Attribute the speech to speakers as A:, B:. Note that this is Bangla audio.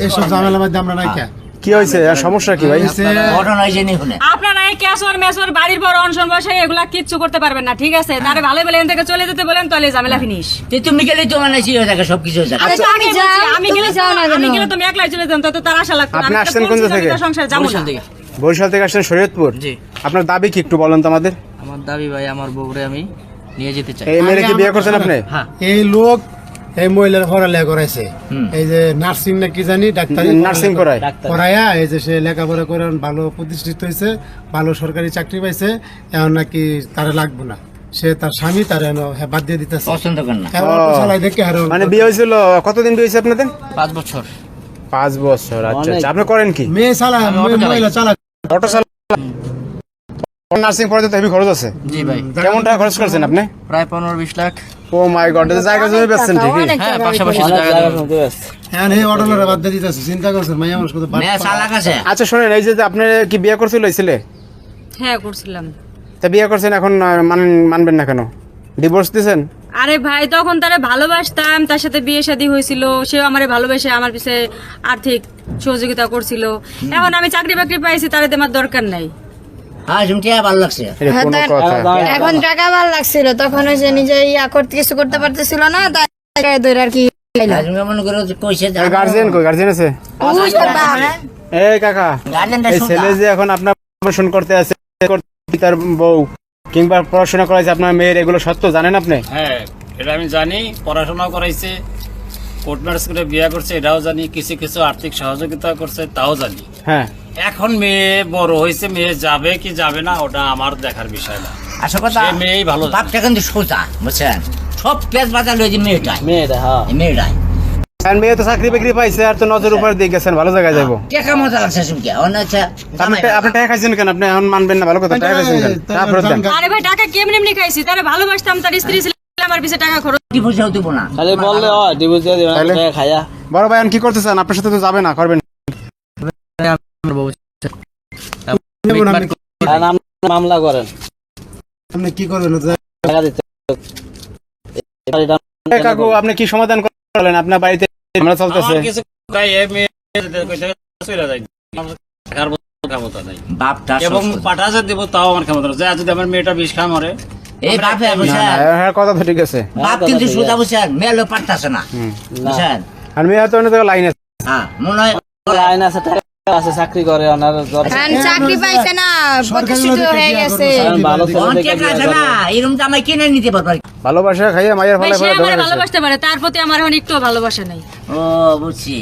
A: এইসব ঝামেলার মধ্যে আমরা নাই কে
B: কি হয়েছে সমস্যা কি ভাই?
C: ঘটনা হয়েছে নি শুনে
D: আপনারা এই ক্যাশর মেসর বাড়ির পর অনশন বসে এগুলা কিচ্ছু করতে পারবেন না, ঠিক আছে? তারে ভালো বলে এখান থেকে চলে যেতে বলেন, তাহলে ঝামেলা ফিনিশ।
C: তুমি গেলে তো মানে হয়ে থাকে সবকিছু হয়ে থাকে।
D: আমি গেলে তুমি একলাই চলে যান, তো তার আশা লাগতো না।
B: আপনি আসছেন কোন জায়গা থেকে?
D: সংসার যাবো না।
B: বরিশাল থেকে আসছেন শরীয়তপুর।
E: জি।
B: আপনার দাবি কি একটু বলেন তো আমাদের।
E: আমার দাবি ভাই, আমার বউরে আমি নিয়ে যেতে চাই।
B: এই মেয়েকে কি বিয়ে করছেন আপনি?
E: হ্যাঁ।
A: এই লোক এই মহিলার পড়ালেখা করাইছে, এই যে নার্সিং না কি জানি ডাক্তারি
B: নার্সিং করায়।
A: করাইয়া এই যে সে লেখাপড়া করে ভালো প্রতিষ্ঠিত হয়েছে, ভালো সরকারি চাকরি পাইছে, এখন নাকি তারে লাগবো না, সে তার স্বামী তার বাদ দিয়ে দিতেছে,
C: পছন্দ করেন না।
A: চালাই দেখে হারো
B: মানে বিয়ে হয়েছিল কতদিন বিয়ে হয়েছে আপনাদের?
E: 5 বছর।
B: 5 বছর। আচ্ছা আচ্ছা। আপনি করেন কি?
A: মেয়ে চালা মহিলা চালা
B: অটো চালা। নার্সিং পড়াতে তো হেভি খরচ আছে।
E: জি ভাই,
B: কেমন টাকা খরচ করছেন আপনি?
E: প্রায় 15-20 লাখ।
B: ও মাই গড, জায়গা জমি বেচছেন ঠিকই।
E: হ্যাঁ, পাশাপাশি জায়গা
A: এখন এই অটোলারে বাদ দিয়ে দিতেছে, চিন্তা করছেন মাইয়া মানুষ কত
C: মেয়ে চালাক আছে।
B: আচ্ছা শুনেন, এই যে আপনি কি বিয়ে করছিল এই ছেলে?
D: হ্যাঁ করছিলাম।
B: তা বিয়ে করছেন, এখন মানবেন না কেন? ডিভোর্স দিয়েছেন?
D: আরে ভাই, তখন তারে ভালোবাসতাম, তার সাথে বিয়ে শাদী হয়েছিল, সেও আমারে ভালোবেসে আমার পিছে আর্থিক সহযোগিতা করছিল। এখন আমি চাকরি বাকরি পাইছি, তারে দেওয়ার দরকার নাই।
C: হ্যাঁ শুনতে ভালো লাগছে।
B: এটা কোনো কথা?
F: এখন টাকা ভালো লাগছিল, তখন ওই যে নিজে ইয়া করতে কিছু করতে পারতেছিল না, তাই ধরে আর কি
C: মনে করো কইছে
B: গার্জিয়ান কই? গার্জিয়ান আছে? এই কাকা, এই ছেলে যে এখন আপনার পড়াশোনা করতে আছে, তার বউ কিংবা পড়াশোনা করাইছে আপনার মেয়ের, এগুলো সত্য জানেন আপনি?
G: হ্যাঁ, এটা আমি জানি। পড়াশোনা করাইছে, কোর্ট ম্যারেজ করে বিয়ে করছে, এটাও জানি। কিছু কিছু আর্থিক সহযোগিতা করছে, তাও জানি।
B: হ্যাঁ।
G: এখন মেয়ে বড় হয়েছে, মেয়ে যাবে কি যাবে না ওটা আমার দেখার বিষয় না।
C: আসল কথা
G: সে মেয়েই ভালো।
C: বাপটা কিন্তু সোজা, বুঝছেন? সব পেঁচ বাজার লইছে মেয়েটাই।
E: হ্যাঁ।
C: মেয়েটাই
B: আর মেয়ে তো চাকরি বাকরি পাইছে, আর তো নজর উপর দিয়ে গেছেন, ভালো জায়গায় যাবো।
C: টেকা মজা লাগছে শুনকে। অন্য আচ্ছা
B: আপনি টাকা খাইছেন কেন? আপনি এখন মানবেন না, ভালো কথা। টাকা খাইছেন কেন? টাকা ফেরত দেন।
D: আরে ভাই, টাকা কেমনে এমনি খাইছি? তারে ভালোবাসতাম, তার স্ত্রী ছিল, আমার পিছে টাকা খরচ।
C: কি বুঝাও দিব না।
E: খালি বললে হয় ডিভোর্স দিয়ে দিবেন,
B: তাহলে?
E: টাকা খায়া।
B: বড় ভাই এখন কি করতেছেন? আপনার সাথে তো যাবে না, করবেন?
E: আমার বউ
A: আপনি
E: নাম মামলা করেন,
A: কি করবেন?
E: টাকা দিতে।
B: এই কাকু, আপনি কি সমাধান করলেন? আপনার বাড়িতে ঝামেলা চলতেছে।
G: আমার কিছু তাই এই মেয়ে কইতে চলে যায়। আমার টাকার ক্ষমতা নাই।
C: বাপটা
G: এবং পাঠা যে দেবো তাও আমার ক্ষমতা নাই। যা যদি আমার মেয়েটা বিষ খা মরে,
C: এই বাপে
B: না,
C: বুঝছেন?
B: না, হ্যাঁ, কথা তো ঠিক আছে।
C: বাপ কিন্তু সোজা, বুঝছেন? মেয়ে পারতাছে না, বুঝছেন?
B: আর মেয়ে তো অনেক লাইন আছে।
C: হ্যাঁ মনে হয়
E: লাইন আছে, টাকা আছে, চাকরি করে, ওনার
F: চাকরি পাইছে না, প্রতিষ্ঠিত হয়ে গেছে।
E: ভালো ছেলে
C: অন
E: দেখে
C: টেকা আছে না, এরকম তো আমি কিনে নিতে পারবো।
B: ভালোবাসা খাইয়ে মায়ের
D: ভাই,
B: ফলে
D: সে
B: ফলে
D: আমার ভালোবাসতে পারে, তার প্রতি আমার এখন একটু ভালোবাসা নাই।
C: ও বুঝছি।